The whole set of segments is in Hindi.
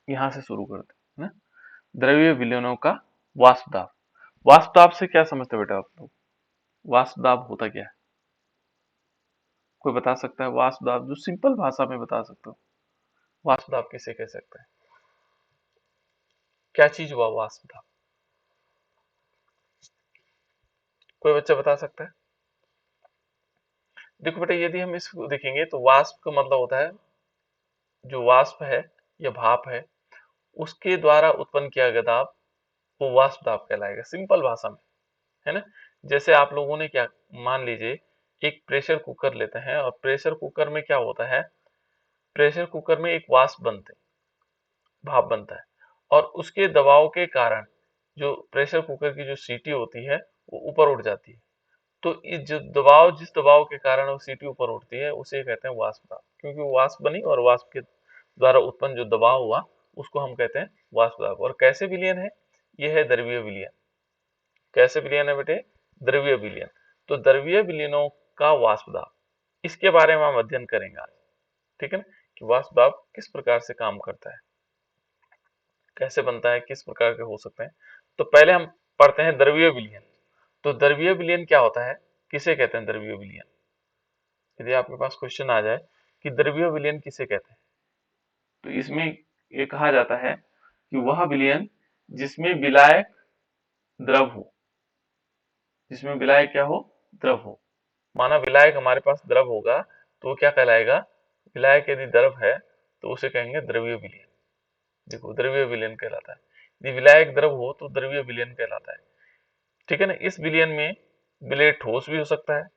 यहां से शुरू करते हैं ना। द्रवीय विलयनों का वाष्प दाब। वाष्प दाब से क्या समझते हो बेटा आप लोग? वाष्प दाब होता क्या है? कोई बता सकता है? वाष्प दाब जो सिंपल भाषा में बता सकते हो, वाष्प दाब किसे कह सकते हैं? क्या चीज हुआ वाष्प दाब? कोई बच्चा बता सकता है? देखो बेटा, यदि हम इसको देखेंगे तो वाष्प का मतलब होता है जो वाष्प है या भाप है उसके द्वारा उत्पन्न किया गया दाब, वो वाष्प दाब कहलाएगा सिंपल भाषा में, है ना। जैसे आप लोगों ने क्या, मान लीजिए एक प्रेशर कुकर लेते हैं और प्रेशर कुकर में क्या होता है, प्रेशर कुकर में एक वाष्प बनते, भाप बनता है, और उसके दबाव के कारण जो प्रेशर कुकर की जो सीटी होती है वो ऊपर उठ जाती है। तो इस जो दबाव, जिस दबाव के कारण वो सीटी ऊपर उठती है उसे कहते हैं वाष्प दाब, क्योंकि वो वाष्प बनी और वाष्प के द्वारा उत्पन्न जो दबाव हुआ उसको हम कहते हैं वाष्प दाब। और कैसे विलयन है? ये है द्रवीय विलयन। कैसे विलयन है बेटे? द्रवीय विलयन। तो द्रवीय विलयनों का वाष्प दाब, इसके बारे में हम अध्ययन करेंगे आज, ठीक है ना, कि वाष्प दाब किस प्रकार से काम करता है, कैसे बनता है, किस प्रकार के हो सकते हैं। तो पहले हम पढ़ते हैं द्रवीय विलयन। तो द्रवीय विलयन क्या होता है, किसे कहते हैं द्रवीय विलयन? यदि आपके पास क्वेश्चन आ जाए कि द्रवीय विलयन किसे कहते हैं, तो इसमें ये कहा जाता है कि वह विलयन जिसमें विलायक द्रव हो, जिसमें विलायक क्या हो? द्रव हो। माना विलायक हमारे पास द्रव होगा तो वो क्या कहलाएगा? विलायक यदि द्रव है तो उसे कहेंगे द्रवीय विलयन। देखो, द्रवीय विलयन कहलाता है। यदि विलायक द्रव हो तो द्रवीय विलयन कहलाता है, ठीक है ना। इस विलयन में विलेय ठोस भी हो सकता है,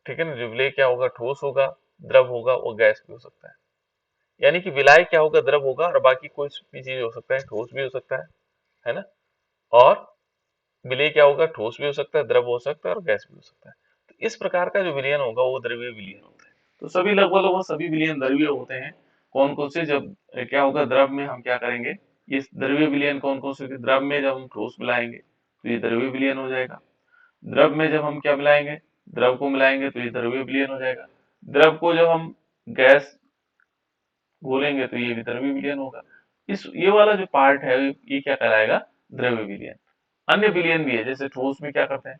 ठीक है ना। जो विलेय क्या होगा? ठोस होगा, द्रव होगा, और गैस भी हो सकता है। यानी कि विलायक क्या होगा? द्रव होगा, और बाकी कोई भी चीज हो सकता है, ठोस भी हो सकता है ना। और विलेय क्या होगा? ठोस भी हो सकता है, द्रव हो सकता है, और गैस भी हो सकता है। तो इस प्रकार का जो विलयन होगा वो द्रवीय विलयन होता है। तो सभी लगभग सभी विलयन द्रवीय होते हैं। कौन कौन से? जब क्या होगा द्रव में हम क्या करेंगे, ये द्रवीय विलयन कौन कौन से? द्रव में जब हम ठोस मिलाएंगे तो ये द्रवीय विलयन हो जाएगा। द्रव में जब हम क्या मिलाएंगे? द्रव को मिलाएंगे तो ये द्रवीय विलयन हो जाएगा। द्रव को जब हम गैस घोलेंगे तो ये भी द्रव्य विलयन होगा। इस ये वाला जो पार्ट है ये क्या कहलाएगा? द्रव्य विलयन। अन्य विलयन भी है, जैसे ठोस में क्या करते हैं,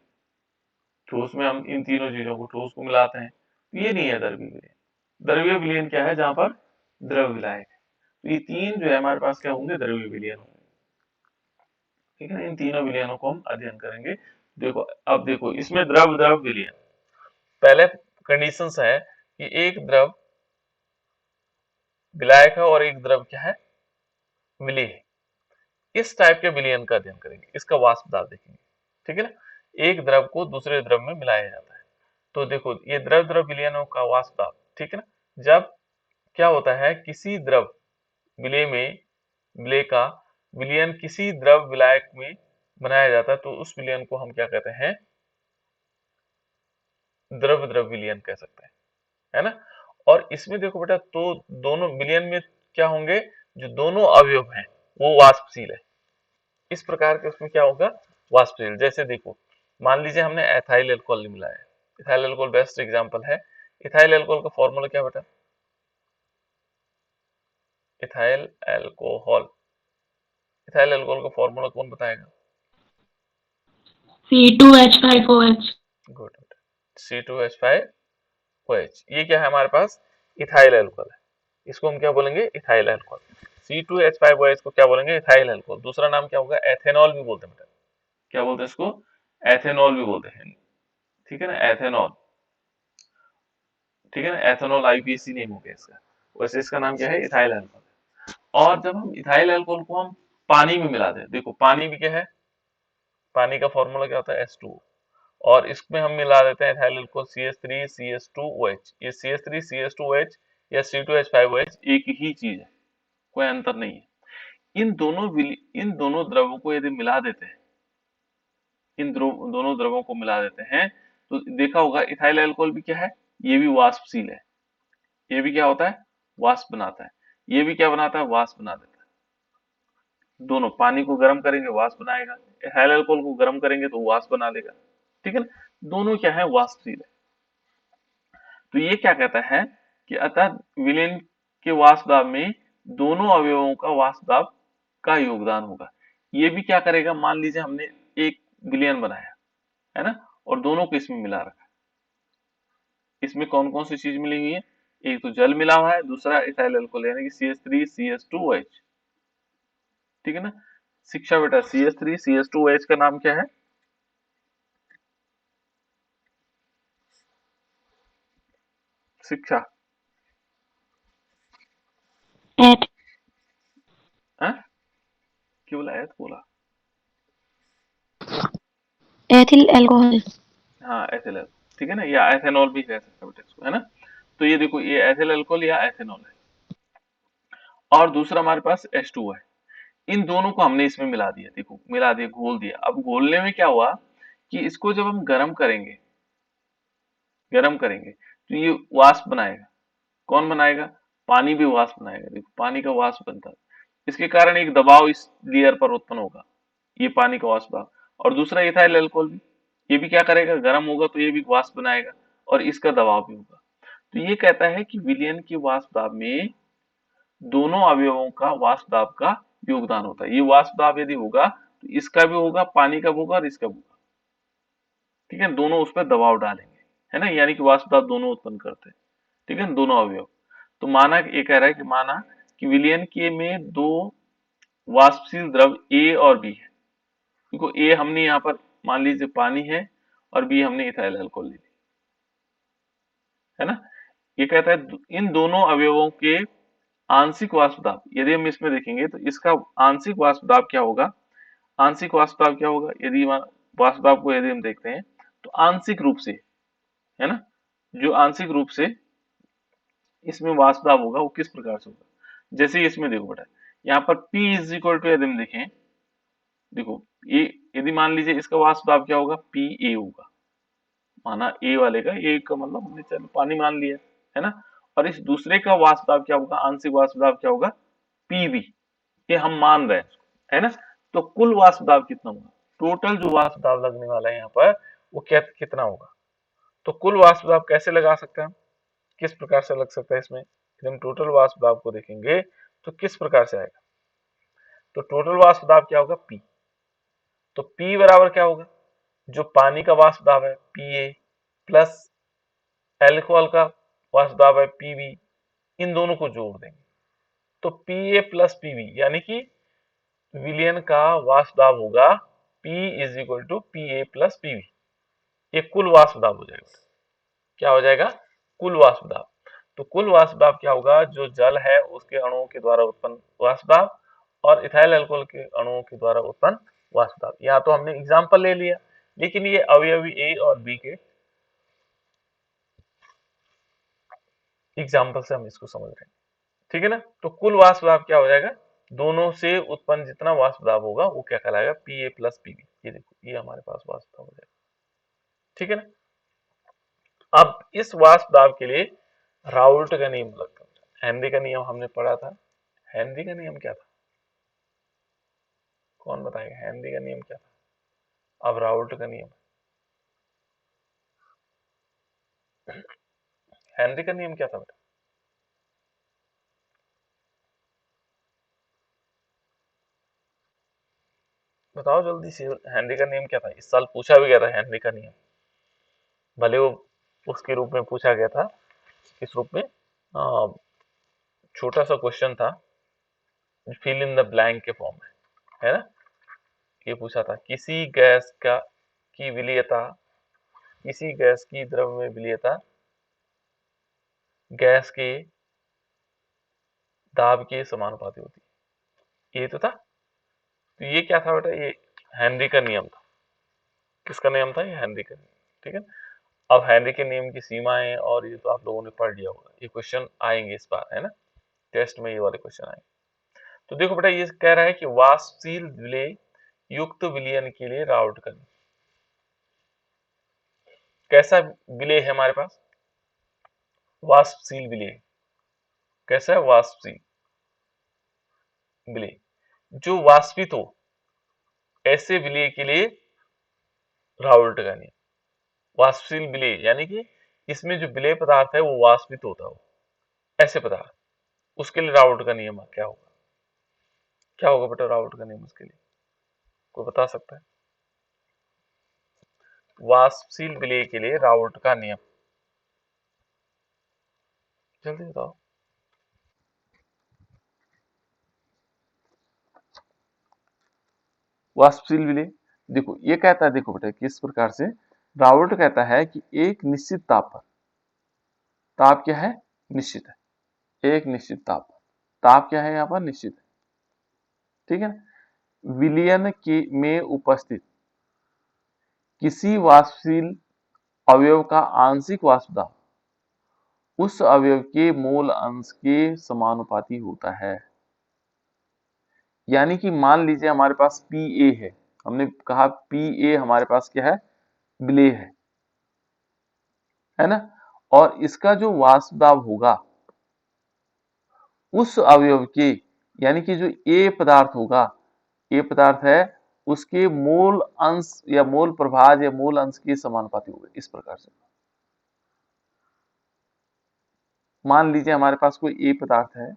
ठोस में हम इन तीनों चीजों को, ठोस को मिलाते हैं, तो ये नहीं है द्रव्य विलयन। द्रव्य विलयन क्या है? जहां पर द्रव विलायक है। तो ये तीन जो है हमारे पास क्या होंगे? द्रव्य विलयन होंगे, ठीक है ना। इन तीनों विलयनों को हम अध्ययन करेंगे। देखो, अब देखो इसमें द्रव द्रव विलयन, पहले कंडीशंस है कि एक द्रव विलायक है और एक द्रव क्या है? विलेय है। इस टाइप के विलयन का अध्ययन करेंगे, इसका वाष्प दाब देखेंगे, ठीक है ना। एक द्रव को दूसरे द्रव में मिलाया जाता है। तो देखो ये द्रव द्रव विलयनों का वाष्प दाब, ठीक है ना। जब क्या होता है, किसी द्रव विलेय में, विलेय का विलयन किसी द्रव विलायक में बनाया जाता है तो उस विलयन को हम क्या कहते हैं? द्रव द्रव विलयन कह सकते हैं, है ना। और इसमें देखो बेटा, तो दोनों विलयन में क्या होंगे, जो दोनों अवयव हैं वो वाष्पशील है। इस प्रकार के उसमें क्या होगा? वाष्पशील। जैसे देखो, मान लीजिए हमने एथाइल अल्कोहल मिलाया है। इथाइल अल्कोहल बेस्ट एग्जांपल है। इथाइल अल्कोहल का फॉर्मूला क्या बेटा? इथाइल अल्कोहल, इथाइल अल्कोहल का फॉर्मूला कौन बताएगा? C2H5OH। Good, C2H5OH। ये क्या है हमारे पास? इथाइल अल्कोहल है। इसको हम क्या बोलेंगे? Ethyl alcohol. C2H5OH को क्या बोलेंगे? Ethyl alcohol. दूसरा नाम क्या होगा? एथेनॉल भी बोलते हैं बेटा। क्या बोलते हैं इसको? एथेनॉल भी बोलते हैं, ठीक है ना, एथेनॉल, ठीक है ना। एथेनॉल आईपीएसी नेम हो गया इसका। वैसे इसका नाम क्या है? Ethyl alcohol. और जब हम इथाइल अल्कोहल को हम पानी में मिलाते हैं, देखो पानी भी क्या है, पानी का फॉर्मूला क्या होता है? H2O। और इसमें हम मिला देते हैं इथाइल अल्कोहल CH3CH2OH। ये CH3CH2OH या C2H5OH एक ही चीज है, कोई अंतर नहीं है। इन दोनों द्रवों को यदि मिला देते हैं, दोनों द्रवों को मिला देते हैं तो देखा होगा इथाइल अल्कोहल भी क्या है? ये भी वाष्पशील है। ये भी क्या होता है? वाष्प बनाता है। ये भी क्या बनाता है? वाष्प बना देता है। दोनों, पानी को गर्म करेंगे वाष्प बनाएगा, इथाइल अल्कोहल को गर्म करेंगे तो वाष्प बना देगा, ठीक है ना। दोनों क्या है? वाष्पशील है। तो ये क्या कहता है कि अतः विलेन के वाष्प दाब में दोनों अवयवों का वाष्प दाब का योगदान होगा। ये भी क्या करेगा, मान लीजिए हमने एक विलयन बनाया है ना, और दोनों को इसमें मिला रखा है। इसमें कौन कौन सी चीज मिली हुई है, एक तो जल मिला हुआ है, दूसरा इथाइल अल्कोहल यानी कि CH3 CH2OH। ठीक है ना। शिक्षा बेटा, CH3 CH2OH का नाम क्या है? शिक्षा एथ है, क्यों बोला एथ बोला? Ethyl alcohol. हाँ एथिल, ठीक है ना, या एथेनॉल भी कह सकते हैं बेटा इसको, है ना। तो ये देखो, ये एथिल अल्कोहल या एथेनॉल है, और दूसरा हमारे पास H2O है। इन दोनों को हमने इसमें मिला दिया, देखो मिला दिया, घोल दिया। अब घोलने में क्या हुआ कि इसको जब हम गर्म करेंगे तो ये वाष्प बनाएगा। कौन बनाएगा? पानी भी वाष्प बनाएगा। देखो पानी का वाष्प बनता है, इसके कारण एक दबाव इस लेयर पर उत्पन्न होगा, ये पानी का वाष्प भाग। और दूसरा इथाइल अल्कोहल भी, ये भी क्या करेगा, गर्म होगा तो ये भी वाष्प बनाएगा, और इसका दबाव भी होगा। तो ये कहता है कि विलयन के वाष्प दाब में दोनों अवयवों का वाष्प दाब का योगदान होता है। ये वाष्प दाब यदि होगा तो इसका भी होगा, पानी का भी होगा, और इसका भी होगा। ठीक है, दोनों उस पर दबाव डालेंगे, है ना, यानी कि वाष्प दाब दोनों उत्पन्न करते हैं। ठीक है, दोनों अवयव। तो माना, ये कह रहा है कि माना कि विलयन के में दो वाष्पशील द्रव A और B है। देखो A हमने यहाँ पर मान लीजिए पानी है, और B हमने इथाइल अल्कोहल ले ली, है ना। ये कहता है इन दोनों अवयवों के आंशिक वाष्प दाब, यदि हम इसमें देखेंगे तो इसका आंशिक वाष्प दाब क्या होगा? आंशिक वाष्प दाब क्या होगा, यदि वाष्प दाब को यदि हम देखते हैं तो आंशिक रूप से, है ना, जो आंशिक रूप से इसमें वाष्प दाब होगा वो किस प्रकार से होगा? जैसे इसमें देखो बेटा, यहाँ पर P इज इक्वल टू, यदि हम देखें, देखो ये, यदि मान लीजिए इसका वाष्प दाब क्या होगा, PA होगा। माना ए वाले का, ए का मतलब हमने चलो पानी मान लिया, है ना। और इस दूसरे का वाष्प दाब क्या होगा, आंशिक वाष्प दाब क्या होगा, PB। ये हम मान रहे हैं, है ना। तो कुल वाष्प दाब कितना होगा, टोटल जो वाष्प दाब लगने वाला है यहाँ पर, वो क्या कितना होगा? तो कुल वाष्प दाब कैसे लगा सकते हैं हम, किस प्रकार से लग सकता है इसमें? यदि हम टोटल वाष्प दाब को देखेंगे तो किस प्रकार से आएगा? तो टोटल वाष्प दाब क्या होगा, P। तो P बराबर क्या होगा, जो पानी का वाष्प दाब है PA, प्लस एल्कोहल का वाष्प दाब है PB, इन दोनों को जोड़ देंगे तो PA प्लस PB, यानी कि विलयन का वाष्प दाब होगा P is equal to PA plus PB। ये कुल वाष्प दाब हो जाएगा। क्या हो जाएगा? कुल वाष्प दाब। तो कुल वाष्प दाब क्या होगा, जो जल है उसके अणुओं के द्वारा उत्पन्न वाष्प दाब, और इथाइल अल्कोहल के अणुओं के द्वारा उत्पन्न वाष्प दाब। यहाँ तो हमने एग्जाम्पल ले लिया, लेकिन ये अवयवी A और B के एग्जाम्पल से हम इसको समझ रहे हैं। ठीक है ना। तो कुल वाष्प दाब क्या हो जाएगा, दोनों से उत्पन्न जितना वाष्प दाब होगा वो क्या कहलाएगा, PA प्लस PB। ये देखो, ये हमारे पास वाष्प दाब हो जाएगा। ठीक है ना। अब इस वाष्प दाब के लिए राउल्ट का नियम लगता है। हेनरी का नियम हमने पढ़ा था। हेनरी का नियम क्या था, कौन बताएगा? हेनरी का नियम क्या था? अब राउल्ट का नियम, हेनरी का नियम क्या था बेटा? बताओ जल्दी से, हेनरी का नियम क्या था? इस साल पूछा भी गया था हेनरी का नियम, भले वो उसके रूप में पूछा गया था, किस रूप में, छोटा सा क्वेश्चन था, फिल इन द ब्लैंक के फॉर्म में, है ना। ये पूछा था, किसी गैस का की विलीयता, किसी गैस की द्रव में विलीयता गैस के दाब के समानुपाती होती है, ये तो था। तो ये क्या था बेटा, ये हेनरी का नियम था। किसका नियम था? ये हेनरी का नियम। ठीक है। अब हेनरी के नियम की सीमाएं और ये तो आप लोगों ने पढ़ लिया होगा, ये क्वेश्चन आएंगे इस बार, है ना, टेस्ट में ये वाले क्वेश्चन आएंगे। तो देखो बेटा, ये कह रहा है कि वाष्पशील विलेय युक्त विलयन के लिए राउल्ट का नियम। कैसा विलेय है हमारे पास? वाष्पशील विलेय। कैसा है? वाष्पशील विलेय, जो वाष्पित हो, ऐसे विलेय के लिए राउल्ट का नियम। वाष्पशील विलेय यानी कि इसमें जो विलेय पदार्थ है वो वाष्पित होता हो, ऐसे पदार्थ। उसके लिए राउल्ट का नियम क्या होगा? क्या होगा बेटा राउल्ट का नियम उसके लिए? कोई बता सकता है? वाष्पशील विलेय के लिए राउल्ट का नियम जल्दी बताओ। वाष्पशील विलेय देखो ये कहता है, देखो बेटा किस प्रकार से राउल्ट कहता है कि एक निश्चित ताप पर, ताप क्या है? निश्चित है। एक निश्चित ताप, ताप क्या है यहाँ पर? निश्चित है। ठीक है ना? विलयन के में उपस्थित किसी वाष्पशील अवयव का आंशिक वाष्प दाब उस अवयव के मोल अंश के समानुपाती होता है। यानी कि मान लीजिए हमारे पास Pa है, हमने कहा Pa हमारे पास क्या है? विलेय है ना? और इसका जो वाष्प दाब होगा उस अवयव के, यानी कि जो A पदार्थ होगा, A पदार्थ है, उसके मोल अंश या मोल प्रभाज या मोल अंश के समानुपाती होगा। इस प्रकार से मान लीजिए हमारे पास कोई A पदार्थ है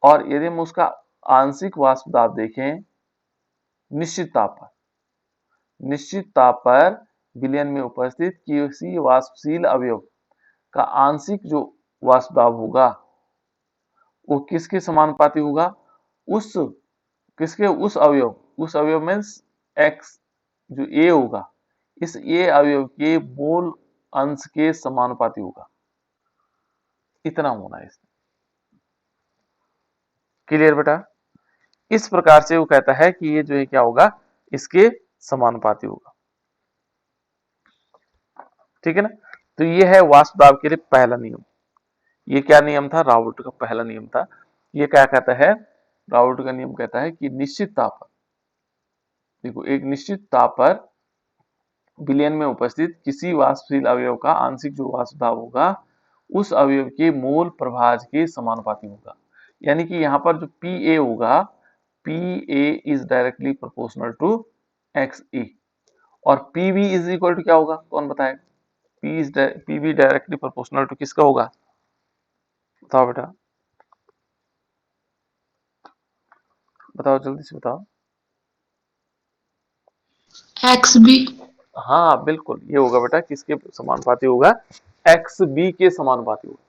और यदि हम उसका आंशिक वाष्प दाब देखें निश्चित ताप पर विलयन में उपस्थित किसी वाष्पशील अवयव का आंशिक जो वाष्प दाब होगा वो किसके समानुपाती होगा? उस किसके? उस अवयव मीन्स x जो A होगा, इस A अवयव के मोल अंश के समानुपाती होगा। इतना होना है इसमें। क्लियर बेटा? इस प्रकार से वो कहता है कि ये जो है क्या होगा? इसके समानुपाती होगा। ठीक है ना? तो ये है वाष्प दाब के लिए पहला नियम। ये क्या नियम था? राउल्ट का पहला नियम था। ये क्या कहता है? राउल्ट का नियम कहता है कि निश्चित ताप पर, देखो एक निश्चित ताप पर विलयन में उपस्थित किसी वाष्पशील अवयव का आंशिक जो वाष्प दाब होगा उस अवयव के मोल प्रभाज के समानुपाती होगा। यानी कि यहाँ पर जो Pa होगा, Pa is directly proportional to Xe और Pv इज इक्वल टू क्या होगा? कौन बताएगा? Pv डायरेक्टली प्रोपोर्शनल टू किसका होगा? बताओ बेटा, बताओ जल्दी से बताओ। XB। हाँ बिल्कुल, ये होगा बेटा किसके समानुपाती होगा? Xb के समानुपाती होगा।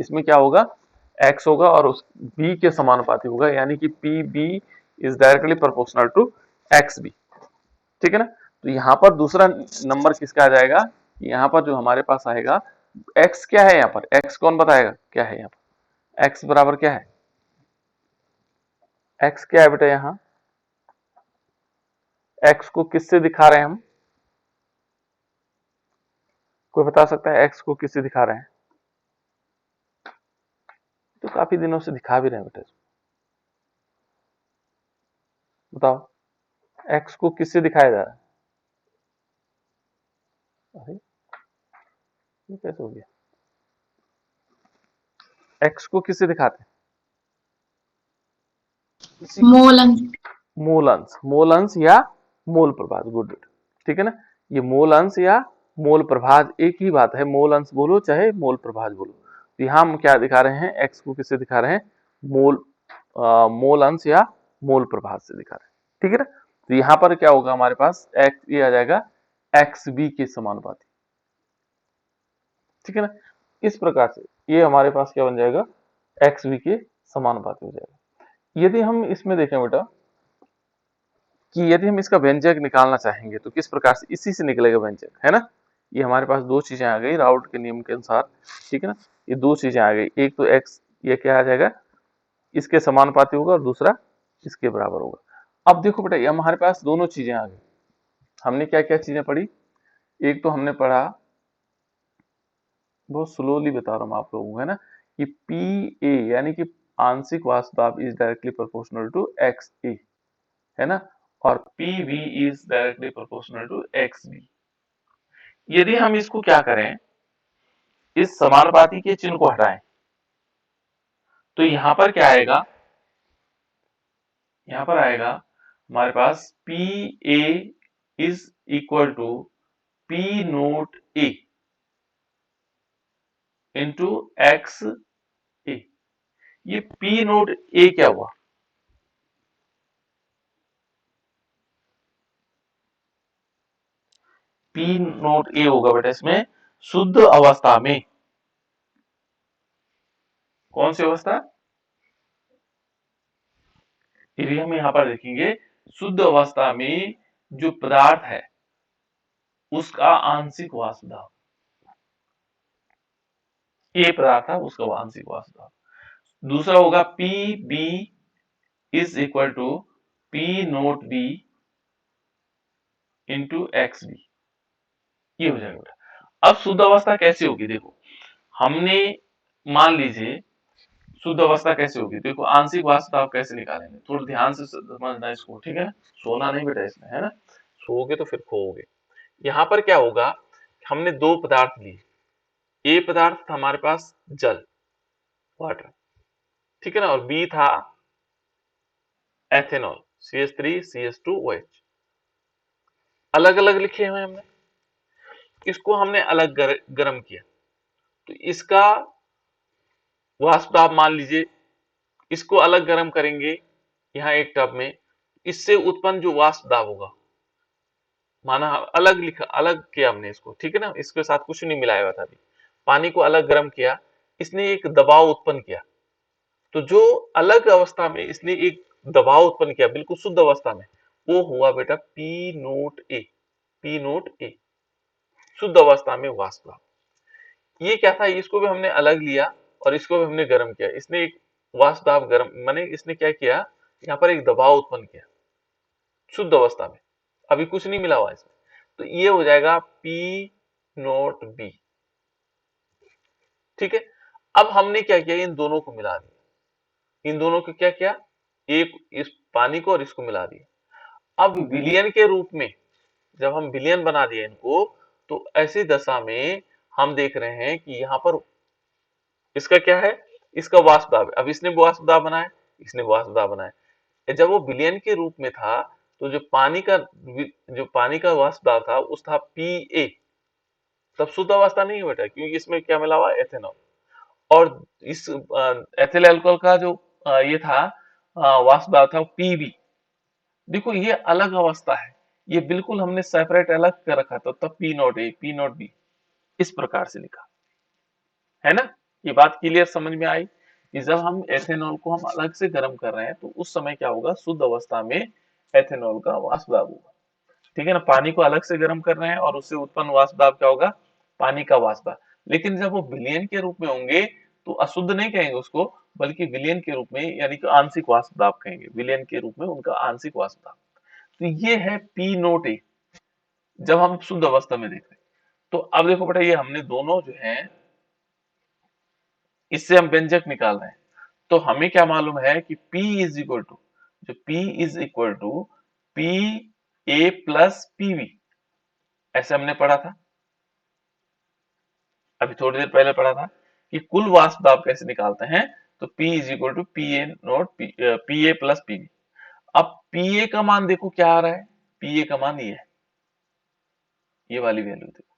इसमें क्या होगा? x होगा और उस b के समानुपाती होगा, यानी कि Pb is directly proportional to Xb। ठीक है ना? तो यहाँ पर दूसरा नंबर किसका आ जाएगा? यहाँ पर जो हमारे पास आएगा x क्या है? यहाँ पर x कौन बताएगा क्या है? यहाँ पर x बराबर क्या है? x क्या है बेटा? यहाँ x को किससे दिखा रहे हैं हम? कोई बता सकता है x को किससे दिखा रहे हैं? तो काफी दिनों से दिखा भी रहे हैं बेटा, बताओ x को किससे दिखाया जा रहा है? अरे ये कैसे हो गया? x को किससे दिखाते हैं? मोल अंश। मोल अंश या मोल प्रभाज। गुड, ठीक है ना? ये मोल अंश या मोल प्रभाज एक ही बात है, मोल अंश बोलो चाहे मोल प्रभाज बोलो। तो यहाँ हम क्या दिखा रहे हैं? x को किससे दिखा रहे हैं? मोल अंश या मोल प्रभाज से दिखा रहे हैं। ठीक है ना? तो यहाँ पर क्या होगा हमारे पास? x ये आ जाएगा xb के समानुपाती। ठीक है ना? इस प्रकार से ये हमारे पास क्या बन जाएगा? xb के समानुपाती हो जाएगा। यदि हम इसमें देखें बेटा कि यदि हम इसका व्यंजक निकालना चाहेंगे तो किस प्रकार से? इसी से निकलेगा व्यंजक, है ना? ये हमारे पास दो चीजें आ गई राउल्ट के नियम के अनुसार। ठीक है ना? ये दो चीजें आ गई, एक तो x ये क्या आ जाएगा? इसके समानुपाती होगा और दूसरा इसके बराबर होगा। अब देखो बेटा ये हमारे पास दोनों चीजें आ गई। हमने क्या क्या चीजें पढ़ी? एक तो हमने पढ़ा, बहुत स्लोली बता रहा हूँ आप लोगों को, है ना, कि Pa यानी कि आंशिक वाष्प दाब is directly proportional to Xa, है ना, और Pv is directly proportional to Xb। यदि हम इसको क्या करें, इस समानुपाती के चिन्ह को हटाएं तो यहां पर क्या आएगा? यहां पर आएगा हमारे पास Pa is equal to P naught A into Xa। ये पी नोट ए क्या हुआ? पी नोट ए होगा बेटा इसमें शुद्ध अवस्था में। कौन सी अवस्था? यदि हम यहां पर देखेंगे शुद्ध अवस्था में जो पदार्थ है उसका आंशिक वाष्प दाब, ए पदार्थ था उसका आंशिक वाष्प दाब। दूसरा होगा P B is equal to P naught B into X B, ये हो जाएगा बेटा। अब शुद्ध अवस्था कैसे होगी देखो, हमने मान लीजिए शुद्ध अवस्था कैसे होगी, देखो आंशिक वाष्प दाब कैसे निकालेंगे, थोड़ा ध्यान से समझना इसको, ठीक है? सोना नहीं बेटा इसमें, है ना? सोओगे तो फिर खोओगे। यहाँ पर क्या होगा, हमने दो पदार्थ लिए, ए पदार्थ था हमारे पास जल, वाटर, ठीक है ना, और बी था एथेनॉल, CH3CH2OH। अलग अलग लिखे हुए हमने, इसको हमने अलग गर्म किया, तो इसका वाष्प दाब मान लीजिए, इसको अलग गर्म करेंगे यहाँ एक टब में, इससे उत्पन्न जो वाष्प दाब होगा, माना अलग लिखा, अलग किया हमने इसको, ठीक है ना, इसके साथ कुछ नहीं मिलाया हुआ था अभी, पानी को अलग गर्म किया, इसने एक दबाव उत्पन्न किया, तो जो अलग अवस्था में इसने एक दबाव उत्पन्न किया बिल्कुल शुद्ध अवस्था में, वो हुआ बेटा P naught A. P naught ए शुद्ध अवस्था में वाष्प दाब। ये क्या था, इसको भी हमने अलग लिया और इसको भी हमने गर्म किया, इसने एक वाष्प दाब गर्म, माने इसने क्या किया, यहाँ पर एक दबाव उत्पन्न किया शुद्ध अवस्था में, अभी कुछ नहीं मिला हुआ इसमें, तो ये हो जाएगा पी नोट बी, ठीक है? अब हमने क्या किया, इन दोनों को मिला दिया, इन दोनों को क्या किया, एक इस पानी को और इसको मिला दिया। अब विलयन के रूप में जब हम विलयन बना दिए इनको, तो ऐसी दशा में हम देख रहे हैं कि यहाँ पर इसका क्या है, इसका वाष्प दाब, अब इसने वाष्प दाब बनाया, इसने वाष्प दाब बनाया, जब वो विलयन के रूप में था तो जो पानी का वाष्प दाब था उस था पी ए, तब शुद्ध अवस्था नहीं है बेटा, क्योंकि इसमें क्या मिला हुआ, एथेनॉल। और इस एथिल अल्कोहल का जो ये था वाष्प दाब था पीबी, देखो ये अलग अवस्था है, ये बिल्कुल हमने सेपरेट अलग कर रखा था, तब P naught A P naught B इस प्रकार से लिखा, है ना? ये बात क्लियर समझ में आई कि जब हम एथेनॉल को हम अलग से गर्म कर रहे हैं तो उस समय क्या होगा, शुद्ध अवस्था में एथेनॉल का वाष्प दाब होगा, ठीक है ना, पानी को अलग से गर्म कर रहे हैं और उससे उत्पन्न वाष्प दाब क्या होगा, पानी का वाष्प दाब। लेकिन जब वो विलयन के रूप में होंगे तो अशुद्ध नहीं कहेंगे उसको, बल्कि विलयन के रूप में यानी कि आंशिक वाष्प दाब कहेंगे, विलयन के रूप में उनका आंशिक वाष्प दाब। तो ये है पी नोट ए, जब हम शुद्ध अवस्था में देख रहे हैं। तो अब देखो बेटा, ये हमने दोनों जो है इससे हम व्यंजक निकाल रहे हैं, तो हमें क्या मालूम है कि P इज इक्वल टू, जो P is equal to P A plus PV, ऐसे हमने पढ़ा था, अभी थोड़ी देर पहले पढ़ा था कि कुल वाष्प दाब कैसे निकालते हैं, तो P is equal to P A naught P A plus PV. अब पी ए का मान देखो क्या आ रहा है, पी ए का मान ये है, ये वाली वैल्यू देखो,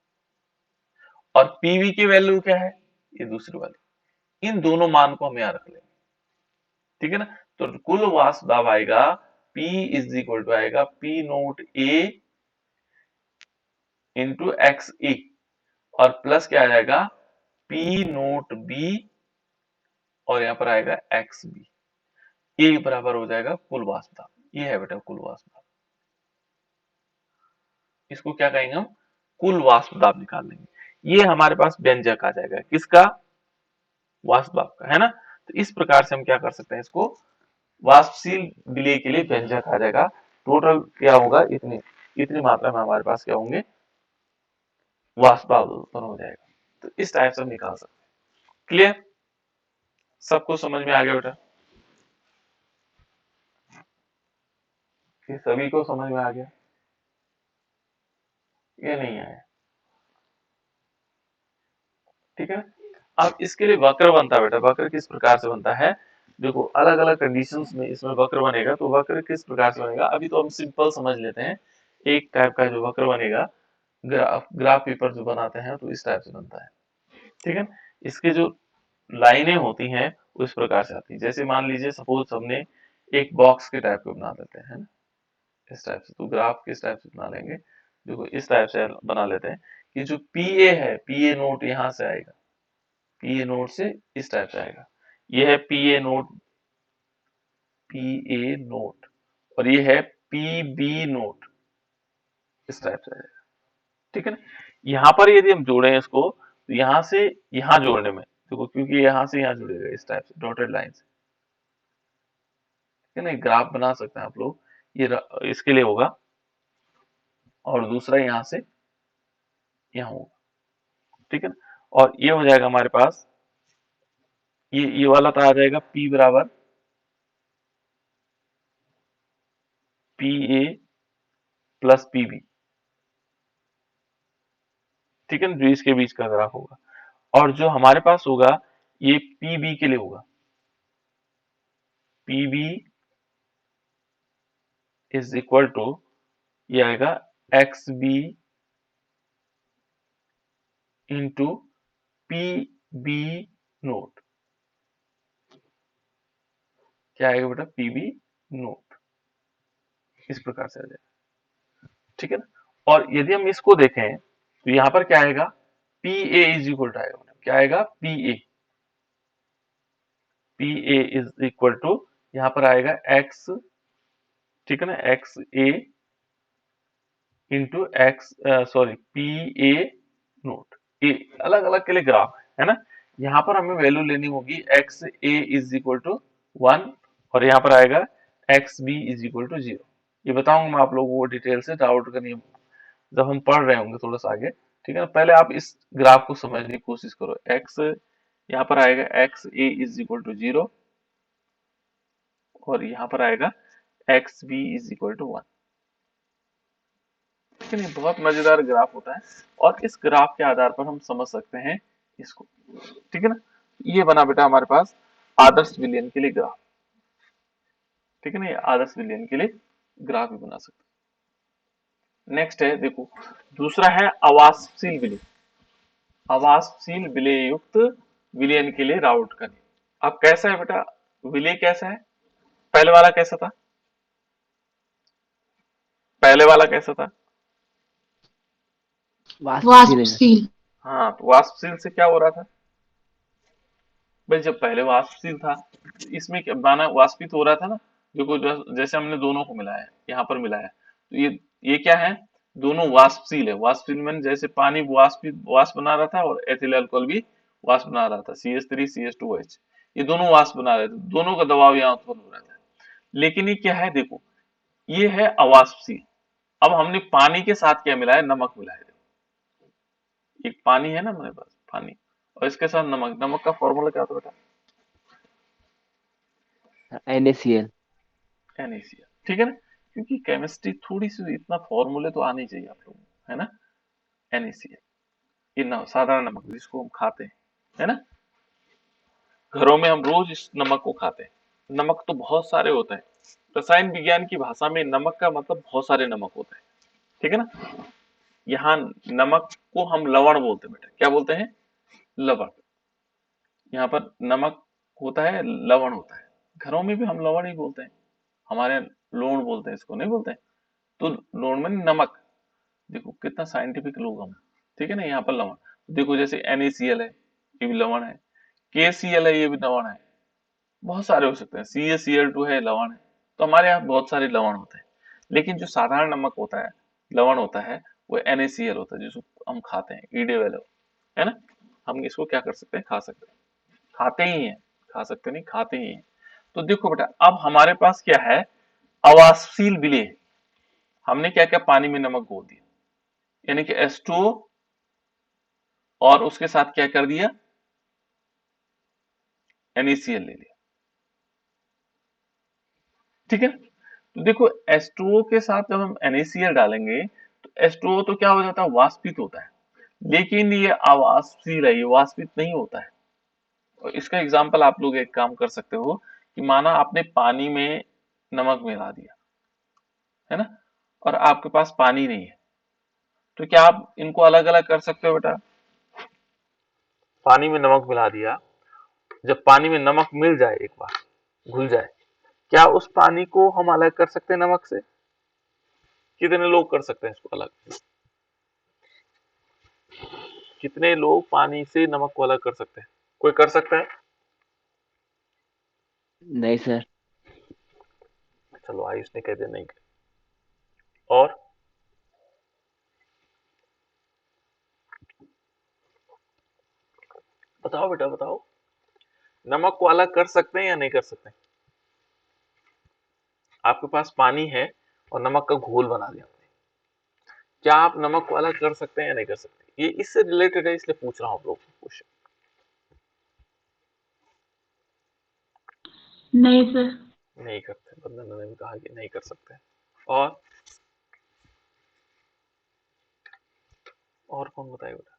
और पीवी की वैल्यू क्या है, ये दूसरी वाली, इन दोनों मान को हम यहाँ रख लेंगे, ठीक है ना? तो कुल वाष्प दाब आएगा P इज इक्वल टू आएगा P naught A into x A, और प्लस क्या आ जाएगा P नोट B, और यहाँ पर आएगा एक्स बी, ये बराबर हो जाएगा कुल वाष्प दाब। ये है बेटा कुल वाष्प दाब, इसको क्या कहेंगे हम, कुल वाष्प दाब निकाल लेंगे, ये हमारे पास व्यंजक आ जाएगा किसका, वाष्प दाब का, है ना? तो इस प्रकार से हम क्या कर सकते हैं, इसको वाष्पशील विलेय के लिए व्यंजक आ जाएगा। टोटल क्या होगा, इतनी इतनी मात्रा में हमारे पास क्या होंगे, वाष्प दाब उत्पन्न हो जाएगा। तो इस टाइप से हम निकाल सकते हैं। क्लियर, सबको समझ में आ गया बेटा, ये सभी को समझ में आ गया, ये नहीं आया, ठीक है? अब इसके लिए वक्र बनता है बेटा, वक्र किस प्रकार से बनता है, देखो अलग अलग कंडीशंस में इसमें वक्र बनेगा, तो वक्र किस प्रकार से बनेगा, अभी तो हम सिंपल समझ लेते हैं। एक टाइप का जो वक्र बनेगा, ग्राफ पेपर जो बनाते हैं तो इस टाइप से बनता है, ठीक है? इसके जो लाइनें होती हैं तो इस प्रकार से आती है। जैसे मान लीजिए सपोज हमने एक बॉक्स के टाइप को बना लेते हैं, है ना, इस टाइप से। तो ग्राफ किस टाइप से बना लेंगे, देखो इस टाइप से बना लेते हैं कि जो पीए है, पीए नोट यहाँ से आएगा, पीए नोट से इस टाइप से आएगा, ये है पीए नोट, पीए नोट, और ये है पीबी नोट, इस टाइप से आएगा, ठीक है ना। यहाँ पर यदि हम जोड़े इसको, तो यहाँ से यहाँ जोड़ने में देखो, क्योंकि यहाँ से यहाँ जुड़ेगा इस टाइप से डॉटेड लाइन से, ठीक है ना। ग्राफ बना सकते हैं आप लोग, ये इसके लिए होगा, और दूसरा यहाँ से यहाँ होगा, ठीक है ना। और ये हो जाएगा हमारे पास, ये वाला तो आ जाएगा P बराबर पी ए प्लस पीबी, ठीक है ना, जो इसके बीच का ग्राफ होगा। और जो हमारे पास होगा ये पीबी के लिए होगा, पीबी इज इक्वल टू, ये आएगा X B into P B naught, क्या आएगा बेटा, पीबी नोट, इस प्रकार से आ जाएगा, ठीक है ना। और यदि हम इसको देखें तो यहाँ पर क्या आएगा, P A is equal to आएगा, क्या आएगा, P A, P A is equal to, यहाँ पर आएगा एक्स, ठीक है ना, x A into x, sorry P A naught, A अलग अलग के लिए ग्राफ है ना। यहाँ पर हमें वैल्यू लेनी होगी X A is equal to 1, और यहाँ पर आएगा X B is equal to 0। ये बताऊंगा मैं आप लोगों को डिटेल से, डाउट का नियम जब हम पढ़ रहे होंगे थोड़ा सा आगे, ठीक है ना। पहले आप इस ग्राफ को समझने की कोशिश करो। एक्स यहाँ पर आएगा X A is equal to 0, और यहाँ पर आएगा X B is equal to 1, ठीक है ना। बहुत मजेदार ग्राफ होता है, और इस ग्राफ के आधार पर हम समझ सकते हैं इसको, ठीक है ना। ये बना बेटा हमारे पास आदर्श विलयन के लिए ग्राफ, ठीक है ना, ये आदर्श विलयन के लिए ग्राफ भी बना सकते हैं। नेक्स्ट है देखो, दूसरा है अवाष्पशील विलय, अवाष्पशील विलय युक्त विलयन के लिए राउट का नियम। अब कैसा है बेटा विलय, कैसा है, पहले वाला कैसा था, पहले वाला कैसा था, वाष्पशील। हाँ, तो वाष्पशील से क्या हो रहा था भाई, जब पहले वाष्पशील था, इसमें क्या माना, वाष्पित हो रहा था ना, देखो जैसे हमने दोनों को मिलाया, यहाँ पर मिलाया, तो ये क्या है, दोनों वाष्पशील है। वाष्पशील में जैसे पानी वाष्प बना रहा था, और एथिल अल्कोहल भी वाष्प बना रहा था, CH3 CH2OH, ये दोनों वाष्प बना रहे थे, दोनों का दबाव यहाँ उत्पन्न हो रहा था। लेकिन ये क्या है देखो, ये है अवाष्पशील। अब हमने पानी के साथ क्या मिलाया, नमक मिलाया, एक पानी है ना हमारे पास, पानी, और इसके साथ नमक, नमक का फॉर्मूला क्या होता है बेटा, NaCl। NaCl, ठीक है ना। क्योंकि केमिस्ट्री थोड़ी सी इतना फॉर्मूले तो आने चाहिए आप लोगों को, है ना। NaCl, ये साधारण नमक जिसको हम खाते हैं, है ना, घरों में हम रोज इस नमक को खाते हैं। नमक तो बहुत सारे होते हैं, रसायन विज्ञान की भाषा में नमक का मतलब बहुत सारे नमक होते हैं, ठीक है ना। यहाँ नमक को हम लवण बोलते हैं बेटा, क्या बोलते हैं, लवण। यहाँ पर नमक होता है, लवण होता है, घरों में भी हम लवण ही बोलते हैं, हमारे यहाँ लूण बोलते हैं, इसको नहीं बोलते हैं। तो लूण में नमक, देखो कितना साइंटिफिक लोग हम, ठीक है ना। यहाँ पर लवण देखो, जैसे NaCl है, ये भी लवण है, KCl है, ये भी लवण है, बहुत सारे हो सकते हैं, CaCl2 है, लवण है। तो हमारे यहाँ बहुत सारे लवण होते हैं, लेकिन जो साधारण नमक होता है, लवण होता है, वो NaCl होता है, जिसको हम खाते हैं, ईडे वेलो, है ना। हम इसको क्या कर सकते हैं, खा सकते हैं, खाते ही हैं, खा सकते नहीं, खाते ही हैं। तो देखो बेटा, अब हमारे पास क्या है, अवाष्पशील विलय, हमने क्या क्या पानी में नमक घोल दिया, यानी कि H2O, और उसके साथ क्या कर दिया, NaCl ले लिया, ठीक है। तो देखो H2O के साथ जब हम NaCl डालेंगे, तो H2O तो क्या हो जाता है, वाष्पित होता है, लेकिन ये अवाष्पशील है, ये वाष्पित नहीं होता है। और इसका एग्जाम्पल आप लोग एक काम कर सकते हो, कि माना आपने पानी में नमक मिला दिया, है ना, और आपके पास पानी नहीं है, तो क्या आप इनको अलग अलग कर सकते हो बेटा, पानी में नमक मिला दिया, जब पानी में नमक मिल जाए, एक बार घुल जाए, क्या उस पानी को हम अलग कर सकते हैं नमक से? कितने लोग कर सकते हैं इसको अलग? कितने लोग पानी से नमक को अलग कर सकते हैं? कोई कर सकता है? नहीं सर। चलो आयुष ने कह दिया नहीं। और बताओ बेटा बताओ, नमक को अलग कर सकते हैं या नहीं कर सकते? आपके पास पानी है और नमक का घोल बना दिया आपने, क्या आप नमक को अलग कर सकते हैं या नहीं कर सकते? ये इससे रिलेटेड है, इसलिए पूछ रहा हूं आप लोगों को क्वेश्चन। नहीं सर। नहीं करते, बंदना ने भी कहा कि नहीं कर सकते। और कौन बताए बेटा?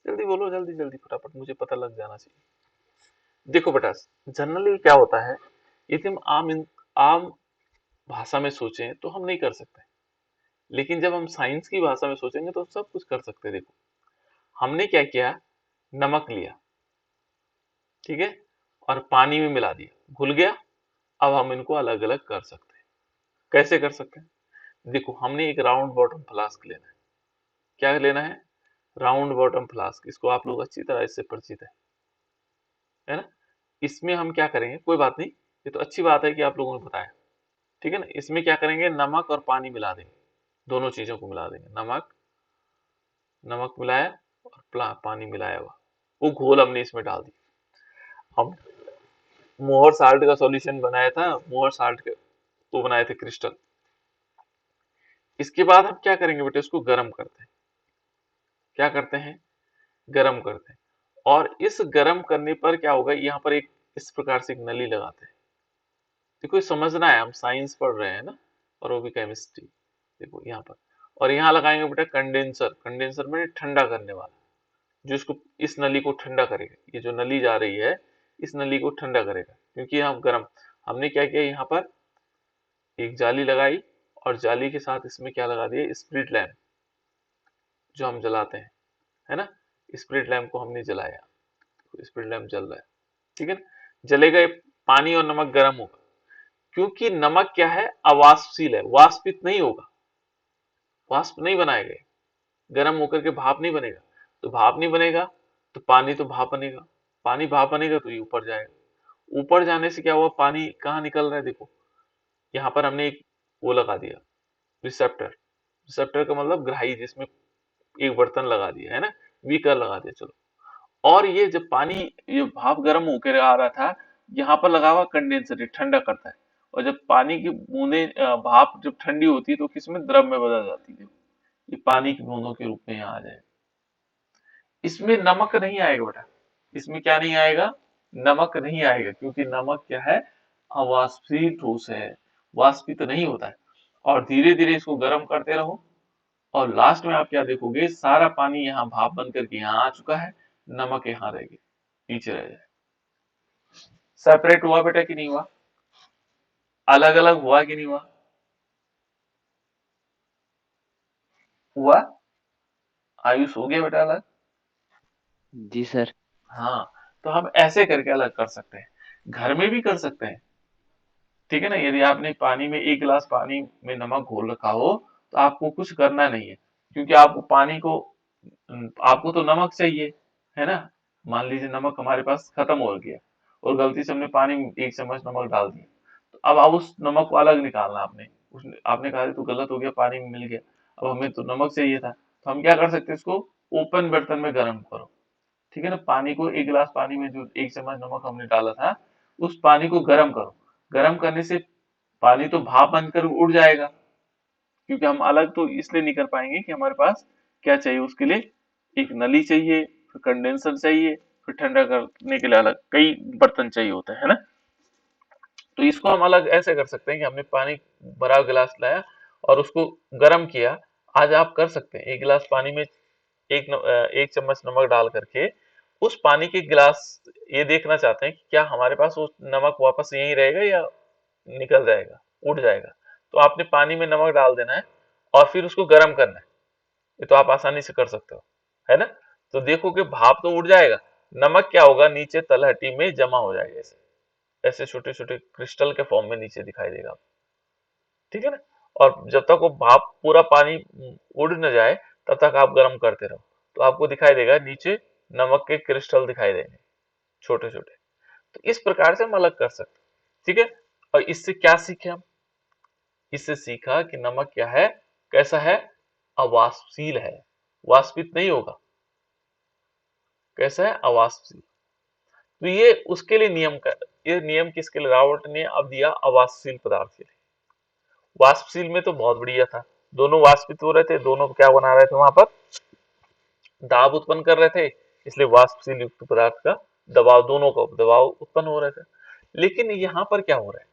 जल्दी बोलो, जल्दी जल्दी फटाफट, मुझे पता लग जाना चाहिए। देखो बेटा, जनरली क्या होता है, यदि हम आम भाषा में सोचें तो हम नहीं कर सकते, लेकिन जब हम साइंस की भाषा में सोचेंगे तो सब कुछ कर सकते हैं। देखो हमने क्या किया, नमक लिया, ठीक है, और पानी में मिला दिया, घुल गया। अब हम इनको अलग अलग कर सकते हैं। कैसे कर सकते हैं? देखो हमने एक राउंड बॉटम फ्लास्क लेना है। क्या लेना है? Round bottom flask. इसको आप लोग अच्छी तरह इससे परिचित है ना? इसमें हम क्या करेंगे, कोई बात नहीं, ये तो अच्छी बात है कि आप लोगों ने बताया, ठीक है ना। इसमें क्या करेंगे, नमक और पानी मिला देंगे, दोनों चीजों को मिला देंगे। नमक मिलाया और पानी मिलाया हुआ, वो घोल हमने इसमें डाल दिया। हम मोहर साल्ट का सॉल्यूशन बनाया था, मोहर साल्ट के वो बनाए थे क्रिस्टल। इसके बाद हम क्या करेंगे बेटे, इसको गर्म करते हैं। क्या करते हैं? गर्म करते हैं। और इस गर्म करने पर क्या होगा, यहाँ पर एक इस प्रकार से एक नली लगाते हैं। देखो ये समझना है, हम साइंस पढ़ रहे हैं ना, और वो भी केमिस्ट्री। देखो यहाँ पर, और यहाँ लगाएंगे बेटा कंडेंसर। कंडेंसर में ठंडा करने वाला, जो इसको इस नली को ठंडा करेगा। ये जो नली जा रही है, इस नली को ठंडा करेगा, क्योंकि हम गर्म। हमने क्या किया, यहाँ पर एक जाली लगाई, और जाली के साथ इसमें क्या लगा दिया, स्प्रिट लैम्प, जो हम जलाते हैं, है ना। स्प्रिट लैम्प को हमने जलाया, स्प्रिट लैम्प जल रहा है, ठीक है ना। जलेगा, पानी और नमक गर्म होगा, क्योंकि नमक क्या है, अवाष्पशील है, वाष्पित नहीं होगा, वाष्प नहीं बनाएगा, गर्म होकर के भाप नहीं बनेगा। तो भाप नहीं बनेगा तो पानी तो भाप बनेगा, पानी भाप बनेगा तो ये ऊपर जाएगा। ऊपर जाने से क्या हुआ, पानी कहाँ निकल रहा है, देखो यहाँ पर हमने एक वो लगा दिया, रिसेप्टर। रिसेप्टर का मतलब ग्राही, जिसमें एक बर्तन लगा दिया है ना, बीकर लगा दिया। चलो, और ये जब पानी, ये भाप गर्म होकर आ रहा था, यहाँ पर लगा हुआ कंडेंसर, ये ठंडा करता है। और जब पानी की बूंदे भाप जब ठंडी होती है तो किसमें, द्रव में बदल जाती है, ये पानी की बूंदों के रूप में यहाँ आ जाए। इसमें नमक नहीं आएगा बेटा, इसमें क्या नहीं आएगा, नमक नहीं आएगा, क्योंकि नमक क्या है, अवाष्पशील ठोस है, वाष्पित नहीं होता है। और धीरे धीरे इसको गर्म करते रहो, और लास्ट में आप क्या देखोगे, सारा पानी यहाँ भाप बन करके यहाँ आ चुका है, नमक यहाँ रह गया, नीचे रह जाए। सेपरेट हुआ बेटा कि नहीं हुआ? अलग अलग हुआ कि नहीं हुआ? हुआ। आयुष हो गया बेटा अलग? जी सर। हाँ, तो हम ऐसे करके अलग कर सकते हैं, घर में भी कर सकते हैं, ठीक है ना। यदि आपने पानी में 1 गिलास पानी में नमक घोल रखा हो, तो आपको कुछ करना नहीं है, क्योंकि आपको पानी को, आपको तो नमक चाहिए, है ना। मान लीजिए नमक हमारे पास खत्म हो गया, और गलती से हमने पानी में 1 चम्मच नमक डाल दिया, तो अब आप उस नमक को अलग निकालना। आपने कहा तो गलत हो गया, पानी में मिल गया, अब हमें तो नमक चाहिए था, तो हम क्या कर सकते हैं, इसको ओपन बर्तन में गर्म करो, ठीक है ना। पानी को 1 गिलास पानी में जो 1 चम्मच नमक हमने डाला था, उस पानी को गर्म करो। गर्म करने से पानी तो भाप बनकर उड़ जाएगा, क्योंकि हम अलग तो इसलिए नहीं कर पाएंगे कि हमारे पास क्या चाहिए, उसके लिए एक नली चाहिए, फिर कंडेंसर चाहिए, फिर ठंडा करने के लिए अलग कई बर्तन चाहिए होते हैं, है ना। तो इसको हम अलग ऐसे कर सकते हैं कि हमने पानी बड़ा गिलास लाया और उसको गर्म किया। आज आप कर सकते हैं, 1 गिलास पानी में 1 चम्मच नमक डाल करके उस पानी के गिलास, ये देखना चाहते हैं कि क्या हमारे पास वो नमक वापस यहीं रहेगा या निकल जाएगा, उड़ जाएगा। तो आपने पानी में नमक डाल देना है और फिर उसको गर्म करना है। ये तो आप आसानी से कर सकते हो, है ना। तो देखोगे भाप तो उड़ जाएगा, नमक क्या होगा, नीचे तलहटी में जमा हो जाएगा, ऐसे ऐसे छोटे छोटे क्रिस्टल के फॉर्म में नीचे दिखाई देगा, ठीक है ना। और जब तक वो भाप पूरा पानी उड़ न जाए तब तक आप गर्म करते रहो, तो आपको दिखाई देगा नीचे नमक के क्रिस्टल दिखाई देंगे छोटे छोटे। तो इस प्रकार से हम अलग कर सकते हैं, ठीक है। और इससे क्या सीखे हम, इससे सीखा कि नमक क्या है, कैसा है, अवाष्पशील है, वाष्पित नहीं होगा। कैसा है, अवाष्पशील। तो ये उसके लिए नियम का, ये नियम किसके लिए, रावर्ट ने अब दिया अवाष्पशील पदार्थ के लिए। वाष्पशील में तो बहुत बढ़िया था, दोनों वाष्पित हो रहे थे, दोनों क्या बना रहे थे वहां पर, दाब उत्पन्न कर रहे थे, इसलिए वाष्पशील युक्त पदार्थ का दबाव, दोनों का दबाव उत्पन्न हो रहे थे। लेकिन यहाँ पर क्या हो रहा है,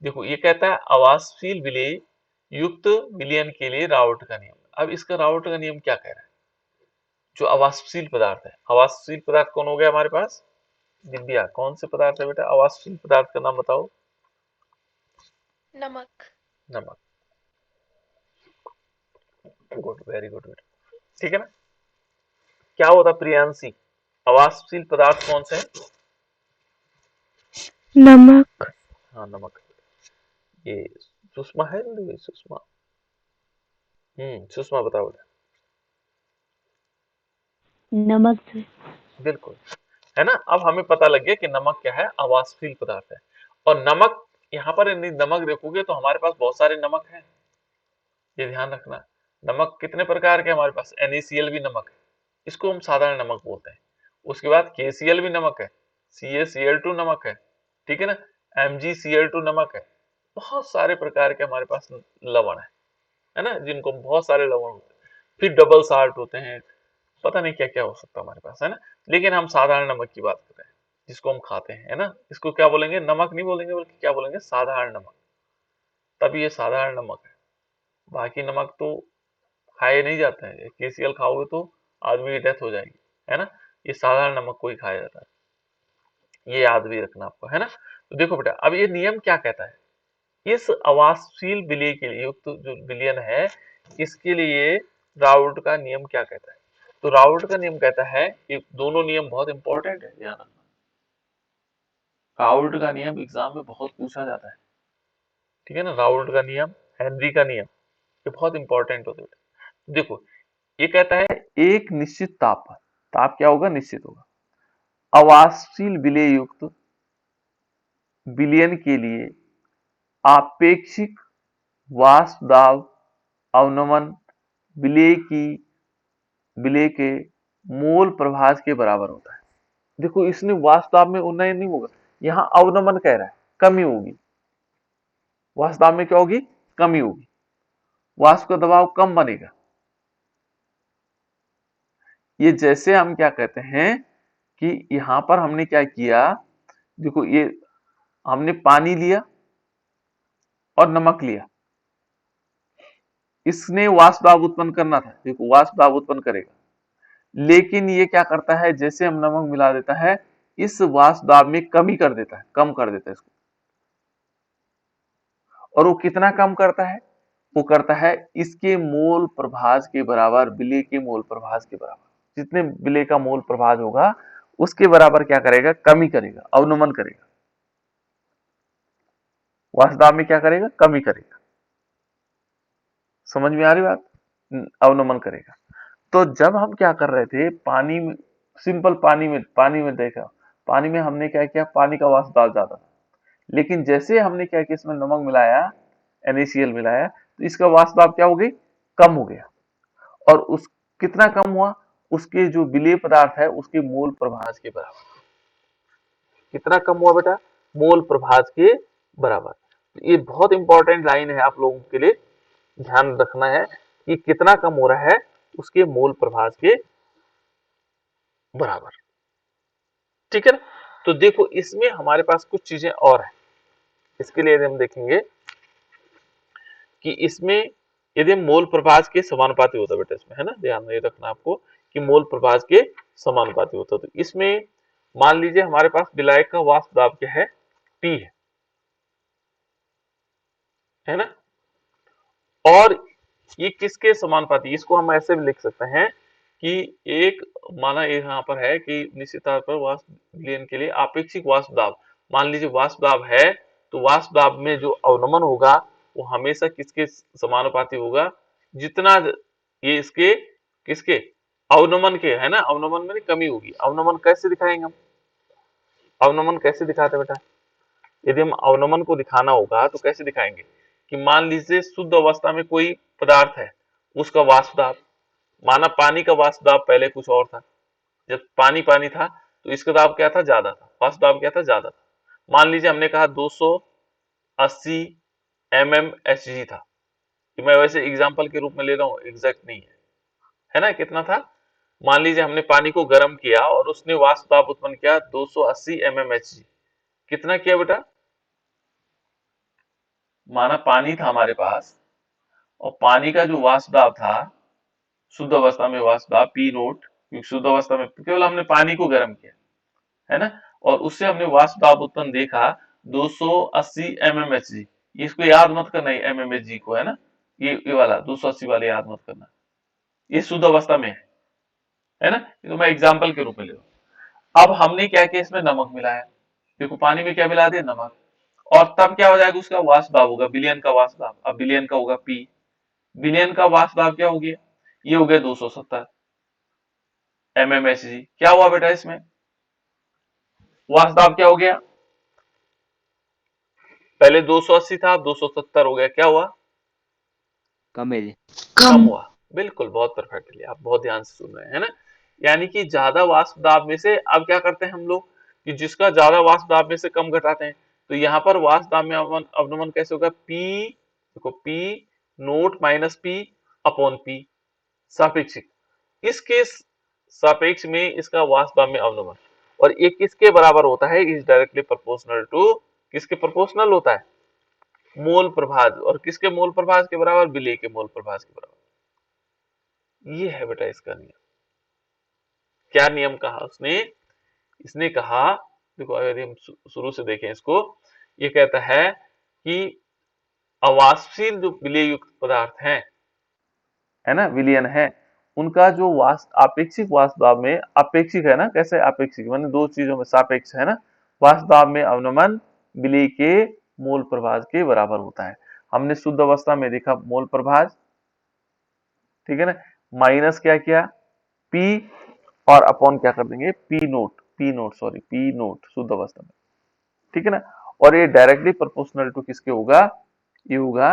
देखो ये कहता है अवाष्पशील विलेय युक्त विलयन के लिए रावर्ट का नियम। अब इसका रावर्ट का नियम क्या कह रहा है, जो अवाष्पशील पदार्थ है, अवाष्पशील पदार्थ कौन हो गया हमारे पास, दिव्या कौन से पदार्थ है बेटा, अवाष्पशील पदार्थ का नाम बताओ। नमक। नमक, गुड, वेरी गुड बेटा, ठीक है ना। क्या होता प्रियांशी, अवाष्पशील पदार्थ कौन से है, नमक। हाँ नमक। ये सुषमा है, सुषमा, सुषमा बताओ बेटा। नमक से। बिल्कुल, है ना। अब हमें पता लग गया कि नमक क्या है, अवाष्पशील पदार्थ है। और नमक, यहाँ पर यदि नमक देखोगे तो हमारे पास बहुत सारे नमक हैं, ये ध्यान रखना। नमक कितने प्रकार के हमारे पास, NaCl भी नमक है, इसको हम साधारण नमक बोलते हैं। उसके बाद KCl भी नमक है, CaCl2 नमक है, ठीक है ना, MgCl2 नमक है। बहुत सारे प्रकार के हमारे पास लवण है ना, जिनको बहुत सारे लवण होते हैं। फिर डबल साल्ट होते हैं, पता नहीं क्या क्या हो सकता है हमारे पास, है ना। लेकिन हम साधारण नमक की बात कर रहे हैं, जिसको हम खाते हैं, है ना। इसको क्या बोलेंगे, नमक नहीं बोलेंगे, बल्कि क्या बोलेंगे, साधारण नमक। तब ये साधारण नमक है, बाकी नमक तो खाए नहीं जाते हैं, KCl खाओगे तो आदमी की डेथ हो जाएगी, है ना। ये साधारण नमक को ही खाया जाता है, ये याद भी रखना आपको, है ना। तो देखो बेटा, अब ये नियम क्या कहता है, इस अवाष्पशील विलय के लिए युक्त जो विलयन है, इसके लिए राउल्ट का नियम क्या कहता है। तो राउल्ट का नियम कहता है कि दोनों नियम बहुत इंपॉर्टेंट है, ध्यान रखना। राउल्ट का नियम एग्जाम में बहुत पूछा जाता है, ठीक है ना। राउल्ट का नियम, हेनरी का नियम, ये बहुत इंपॉर्टेंट होते हैं। देखो ये कहता है एक निश्चित ताप पर, ताप क्या होगा, निश्चित होगा, अवाष्पशील विलय युक्त विलयन के लिए आपेक्षिक वाष्प दाब अवनमन विलय के मोल प्रभाज के बराबर होता है। देखो इसने वाष्प दाब में उन्नयन नहीं होगा, यहाँ अवनमन कह रहा है, कमी होगी। वाष्प दाब में क्या होगी, कमी होगी, वाष्प का दबाव कम बनेगा। ये जैसे हम क्या कहते हैं कि यहां पर हमने क्या किया, देखो ये हमने पानी लिया और नमक लिया, इसने वाष्प दाब उत्पन्न करना था, देखो वाष्प दाब उत्पन्न करेगा, लेकिन ये क्या करता है, जैसे हम नमक मिला देता है, इस वाष्प दाब में कमी कर देता है, कम कर देता है इसको। और वो कितना कम करता है, वो करता है इसके मोल प्रभाज के बराबर, विलय के मोल प्रभाज के बराबर। जितने विलय का मोल प्रभाज होगा उसके बराबर क्या करेगा, कमी करेगा, अवनमन करेगा। वाष्प दाब में क्या करेगा, कमी करेगा। समझ में आ रही बात, अवनमन करेगा। तो जब हम क्या कर रहे थे, पानी में, सिंपल पानी में देखा, पानी में हमने क्या किया, पानी का वाष्प दाब ज्यादा था, लेकिन जैसे हमने क्या किया, इसमें नमक मिलाया, NaCl मिलाया, तो इसका वाष्प दाब क्या हो गई, कम हो गया। और उस कितना कम हुआ, उसके जो विलेय पदार्थ है उसके मोल प्रभाज के बराबर। कितना कम हुआ बेटा, मोल प्रभाज के बराबर। ये बहुत इंपॉर्टेंट लाइन है, आप लोगों के लिए ध्यान रखना है कि कितना कम हो रहा है उसके मोल प्रभाज के बराबर, ठीक है ना। तो देखो इसमें हमारे पास कुछ चीजें और है, इसके लिए हम देखेंगे कि इसमें यदि मोल प्रभाज के समानुपाती होता है बेटा, इसमें है ना, ध्यान में रखना आपको कि मोल प्रभाज के समानुपाती होता है। तो इसमें मान लीजिए हमारे पास विलायक का वाष्प दाब क्या है, T है ना। और ये किसके समानुपाती, इसको हम ऐसे भी लिख सकते हैं कि एक माना यहाँ पर है कि निश्चित तौर पर वाष्प विलयन के लिए आपेक्षिक वाष्प दाब, मान लीजिए वाष्प दाब है तो वाष्प दाब में जो अवनमन होगा वो हमेशा किसके समानुपाती होगा, जितना ये इसके किसके अवनमन के है ना, अवनमन में कमी होगी। अवनमन कैसे दिखाएंगे हम, अवनमन कैसे दिखाते बेटा, यदि हम अवनमन को दिखाना होगा तो कैसे दिखाएंगे कि मान लीजिए शुद्ध अवस्था में कोई पदार्थ है, उसका वाष्प दाब, माना पानी का वाष्प दाब पहले कुछ और था, जब पानी पानी था तो इसका दाब क्या था, ज्यादा था, वाष्प दाब क्या था, ज्यादा था। मान लीजिए हमने कहा 280 mmHg था, मैं वैसे एग्जांपल के रूप में ले रहा हूँ, एग्जैक्ट नहीं है ना, कितना था। मान लीजिए हमने पानी को गर्म किया और उसने वाष्प दाब उत्पन्न किया 280 mmHg, कितना किया बेटा, माना पानी था हमारे पास और पानी का जो वाष्प दाब था शुद्ध अवस्था में वाष्प दाब पी नोट, क्योंकि शुद्ध अवस्था में केवल हमने पानी को गर्म किया है ना, और उससे हमने वाष्प दाब उत्पन्न देखा 280 mmHg। इसको याद मत करना है mmHg को, है ना, ये वाला 280 वाले याद मत करना, ये शुद्ध अवस्था में है ना, ये तो मैं एग्जाम्पल के रूप में ले रहा हूं। अब हमने क्या किया, इसमें नमक मिलाया, देखो पानी में क्या मिला दिया, नमक, और तब क्या हो जाएगा, उसका वाष्प दाब होगा विलयन का वाष्प दाब, अब विलयन का होगा पी, विलयन का वाष्प दाब क्या हो गया, ये हो गया 270 mmHg। क्या हुआ बेटा, इसमें वाष्प दाब क्या हो गया, पहले 280 था, अब 270 हो गया, क्या हुआ, कम है जी। कम कम हुआ। बिल्कुल, बहुत परफेक्टली, आप बहुत ध्यान से सुन रहे हैं ना, यानी कि ज्यादा वाष्प दाब में से अब क्या करते हैं हम लोग कि जिसका ज्यादा वाष्प दाब में से कम घटाते हैं, तो यहाँ पर वाष्प दाब में अवनमन कैसे होगा, पी, देखो P naught minus P upon P सापेक्षिक, इसके सापेक्ष में इसका वाष्प दाब में अवनमन, और ये किसके बराबर होता है, इज डायरेक्टली प्रोपोर्शनल टू, किसके प्रोपोर्शनल होता है, मोल प्रभाज, और किसके मोल प्रभाज के बराबर, विलेय के मोल प्रभाज के बराबर। ये है बेटा इसका नियम। क्या नियम कहा उसने, इसने कहा, देखो अगर हम शुरू से देखें इसको, ये कहता है कि अवाष्पशील जो विलेय युक्त पदार्थ हैं, है ना, विलयन है, उनका जो वाष्प आपेक्षिक वाष्प दाब में, अपेक्षिक है ना, कैसे आपेक्षिक, मैंने दो चीजों में सापेक्ष है ना, वाष्प दाब में अवनमन विलेय के मोल प्रभाज के बराबर होता है। हमने शुद्ध अवस्था में देखा मोल प्रभाज, ठीक है ना, माइनस क्या किया पी, और अपॉन क्या कर देंगे P note sorry P note शुद्ध अवस्था में, ठीक है ना, और ये डायरेक्टली प्रोपोर्शनल टू किसके होगा, ये होगा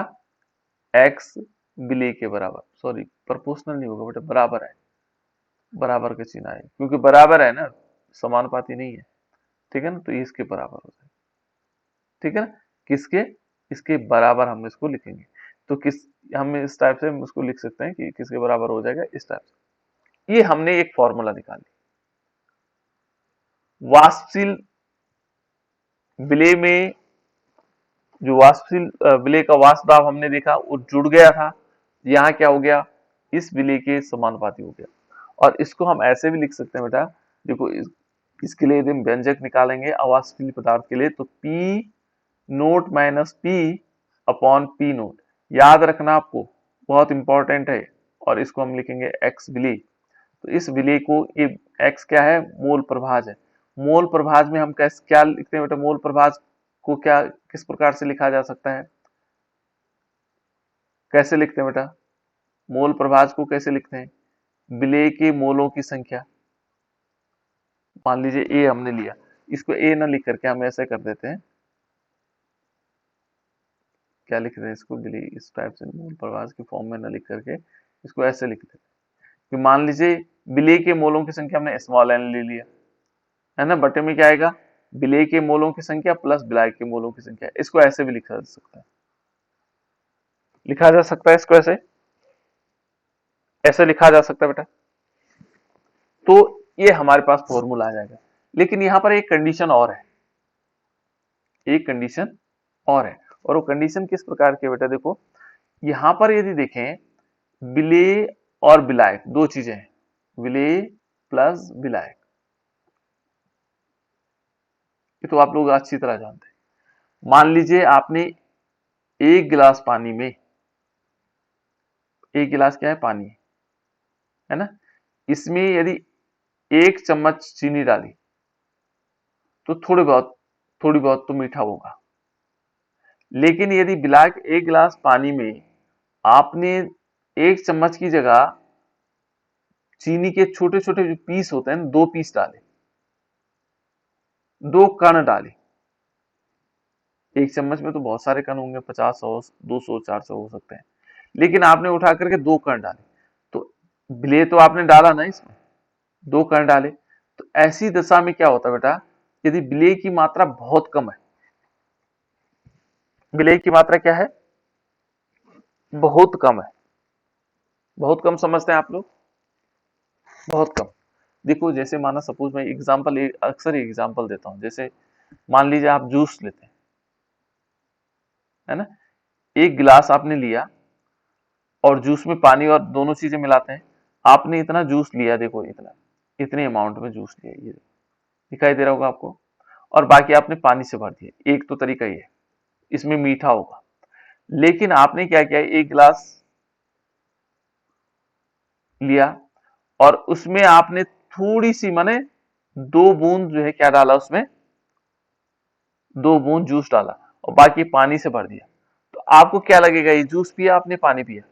एक्स विलेय के बराबर, सॉरी प्रोपोर्शनल नहीं होगा बेटा, बराबर है, बराबर का चिन्ह है, क्योंकि बराबर है ना, समानुपाती नहीं है, ठीक है ना, तो ये इसके बराबर हो जाएगा, ठीक है ना, किसके, इसके बराबर हम इसको लिखेंगे, तो किस, हम इस टाइप से हम उसको लिख सकते हैं कि किसके बराबर हो जाएगा, इस टाइप से। ये हमने एक फॉर्मूला निकाली, वाष्पशील विलेय में जो वाष्पशील विलेय का वाष्प दाब हमने देखा वो जुड़ गया था, यहाँ क्या हो गया, इस विलेय के समानुपाती हो गया, और इसको हम ऐसे भी लिख सकते हैं बेटा, देखो इसके लिए यदि हम व्यंजक निकालेंगे अवाष्पशील पदार्थ के लिए, तो P note minus P upon P note, याद रखना आपको, बहुत इंपॉर्टेंट है, और इसको हम लिखेंगे x विलेय, तो इस विलेय को, ये x क्या है, मोल प्रभाज है, मोल प्रभाज में हम कैसे क्या लिखते हैं बेटा, मोल प्रभाज को क्या किस प्रकार से लिखा जा सकता है, कैसे लिखते हैं बेटा, मोल प्रभाज को कैसे लिखते हैं, विलेय के मोलों की संख्या, मान लीजिए ए हमने लिया, इसको ए ना लिख करके हम ऐसे कर देते हैं, क्या लिख रहे हैं इसको, विलेय इस टाइप से मोल प्रभाज के फॉर्म में ना लिख करके इसको ऐसे लिख देते हैं कि मान लीजिए विलेय के मोलों की संख्या हमने स्मॉल एन ले लिया, है ना, बटे में क्या आएगा, विलेय के मोलों की संख्या प्लस विलायक के मोलों की संख्या, इसको ऐसे भी लिखा जा सकता है, लिखा जा सकता है इसको ऐसे, ऐसे लिखा जा सकता है बेटा, तो ये हमारे पास फॉर्मूला आ जाएगा। लेकिन यहाँ पर एक कंडीशन और है, एक कंडीशन और है, और वो कंडीशन किस प्रकार की है बेटा, देखो यहां पर यदि देखें विलेय और विलायक दो चीजें हैं, विलेय प्लस विलायक, ये तो आप लोग अच्छी तरह जानते हैं। मान लीजिए आपने एक गिलास पानी में, एक गिलास क्या है, पानी है ना, इसमें यदि 1 चम्मच चीनी डाली तो थोड़ी बहुत तो मीठा होगा। लेकिन यदि मिला के 1 गिलास पानी में आपने 1 चम्मच की जगह चीनी के छोटे छोटे जो पीस होते हैं 2 पीस डाले, 2 कण डाले। 1 चम्मच में तो बहुत सारे कण होंगे, 50, 100, 200, 400 हो सकते हैं, लेकिन आपने उठा करके 2 कण डाले, तो विलेय तो आपने डाला ना इसमें, 2 कण डाले। तो ऐसी दशा में क्या होता है बेटा, यदि विलेय की मात्रा बहुत कम है, विलेय की मात्रा क्या है, बहुत कम है। बहुत कम समझते हैं आप लोग, बहुत कम। देखो जैसे माना सपोज मैं अक्सर एग्जांपल देता हूं, जैसे मान लीजिए आप जूस लेते हैं, है ना, 1 गिलास आपने लिया और जूस में पानी और दोनों चीजें मिलाते हैं। आपने इतना जूस लिया, देखो इतने अमाउंट में जूस लिया, ये दिखाई दे रहा होगा आपको, और बाकी आपने पानी से भर दिया। एक तो तरीका ये है, इसमें मीठा होगा। लेकिन आपने क्या किया, 1 गिलास लिया और उसमें आपने थोड़ी सी माने 2 बूंद जो है क्या डाला उसमें, 2 बूंद जूस डाला और बाकी पानी से भर दिया। तो आपको क्या लगेगा, ये जूस पिया आपने, पानी पिया,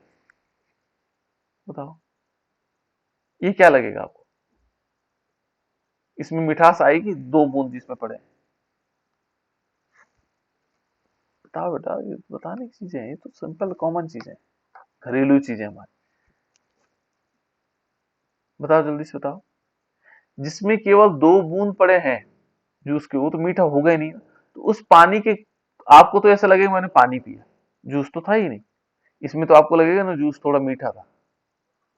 बताओ ये क्या लगेगा आपको, इसमें मिठास आएगी 2 बूंद जिसमें पड़े, बताओ बेटा, ये बताने की चीजें हैं, ये तो सिंपल कॉमन चीजें, घरेलू चीजें हमारी, बताओ जल्दी से बताओ। जिसमें केवल 2 बूंद पड़े हैं जूस के, वो तो मीठा होगा ही नहीं। तो उस पानी के आपको तो ऐसा लगेगा मैंने पानी पिया, जूस तो था ही नहीं। इसमें तो आपको लगेगा ना जूस थोड़ा मीठा था,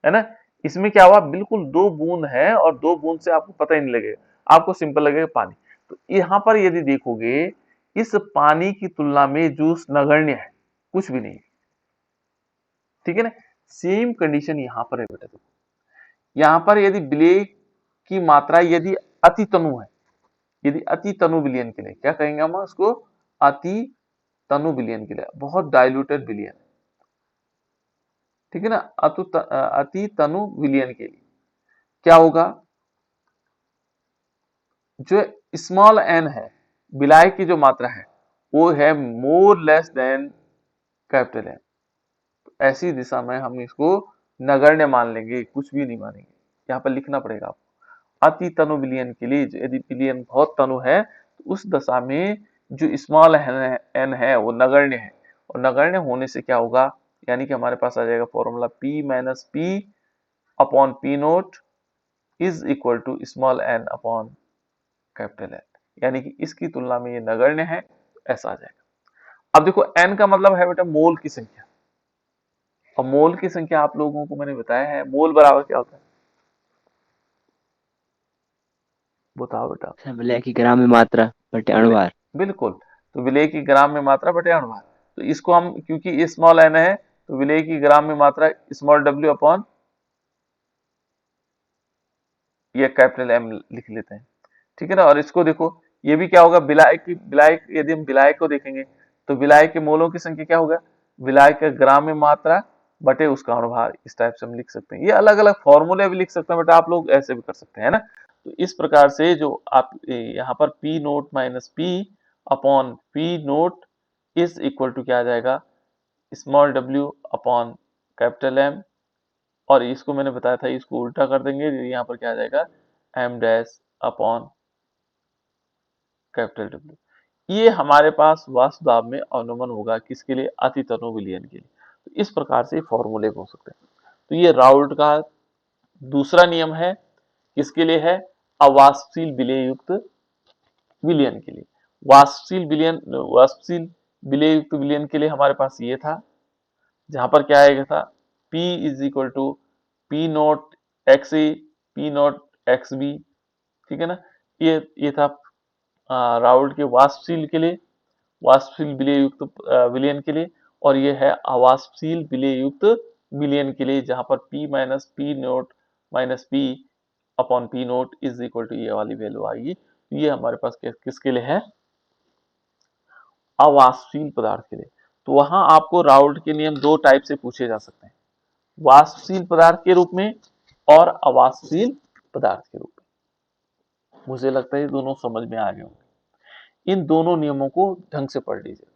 है ना। इसमें क्या हुआ, बिल्कुल 2 बूंद है और 2 बूंद से आपको पता ही नहीं लगेगा, आपको सिंपल लगेगा पानी। तो यहां पर यदि देखोगे, इस पानी की तुलना में जूस नगण्य है, कुछ भी नहीं, ठीक है ना। सेम कंडीशन यहां पर है बेटा। यहां पर यदि विलेय की मात्रा यदि अति तनु है, यदि अति तनु विलयन के लिए क्या कहेंगे हम उसको, अति तनु विलयन के लिए, बहुत डाइल्यूटेड विलयन, ठीक है ना। अति तनु विलयन के लिए क्या होगा, जो स्मॉल एन है, विलाय की जो मात्रा है वो है more less than capital N. ऐसी दिशा में हम इसको नगण्य मान लेंगे, कुछ भी नहीं मानेंगे। यहाँ पर लिखना पड़ेगा आपको, अति तनु विलयन के लिए यदि विलयन बहुत तनु है तो उस दशा में जो स्मॉल एन है वो नगण्य है, और नगण्य होने से क्या होगा, यानी कि हमारे पास आ जाएगा formula P minus P upon P naught is equal to small N upon capital N, यानी कि इसकी तुलना में ये नगण्य है, ऐसा आ जाएगा। अब देखो एन का मतलब है बेटा मोल की संख्या, और मोल की संख्या आप लोगों को मैंने बताया है, मोल बराबर क्या होता है, बताओ बेटा। विलेय की ग्राम में मात्रा बटे अणुभार। बिल्कुल, तो विलेय की ग्राम में मात्रा बटे अणुभार। तो इसको हम, क्योंकि स्मॉल एन है तो विलेय की ग्राम में मात्रा स्मॉल डब्ल्यू अपॉन ये कैपिटल एम लिख लेते हैं, ठीक है ना। और इसको देखो, ये भी क्या होगा, विलाय यदि हम विलाय को देखेंगे तो विलाय के मोलों की संख्या क्या होगा, विलाय के ग्राम में मात्रा बटे उसका अणुभार, इस टाइप से हम लिख सकते हैं। ये अलग अलग फॉर्मूले भी लिख सकते हैं बेटा, आप लोग ऐसे भी कर सकते हैं ना। तो इस प्रकार से जो आप यहाँ पर P naught minus P upon P naught is equal to क्या आ जाएगा, small W upon capital M, और इसको मैंने बताया था इसको उल्टा कर देंगे, यहाँ पर क्या आ जाएगा, M dash upon capital W. ये हमारे पास वास्तव में अनुमान होगा किसके लिए, अति तनु विलयन के लिए। तो इस प्रकार से फॉर्मूले हो सकते हैं। तो ये राउल्ट का दूसरा नियम है, किसके लिए है, अवाष्पशील विलेय युक्त विलयन के लिए। वाष्पशील विलेय युक्त विलयन के लिए हमारे पास ये था, जहां पर क्या आएगा था, P is equal to P naught X A P naught X B, ठीक है ना। ये था राउल्ट के वाष्पशील के लिए, वाष्पशील विलेय युक्त विलयन के लिए, और ये है अवाष्पशील विलेय युक्त विलयन के लिए, जहां पर P minus P naught minus P upon P naught is equal to ये वाली वैल्यू आएगी। ये हमारे पास किसके लिए है, अवाष्पशील पदार्थ के लिए। तो वहां आपको राउल्ट के नियम 2 टाइप से पूछे जा सकते हैं, वाष्पशील पदार्थ के रूप में और आवासशील पदार्थ के रूप में। मुझे लगता है ये दोनों समझ में आ गए होंगे। इन दोनों नियमों को ढंग से पढ़ लीजिए।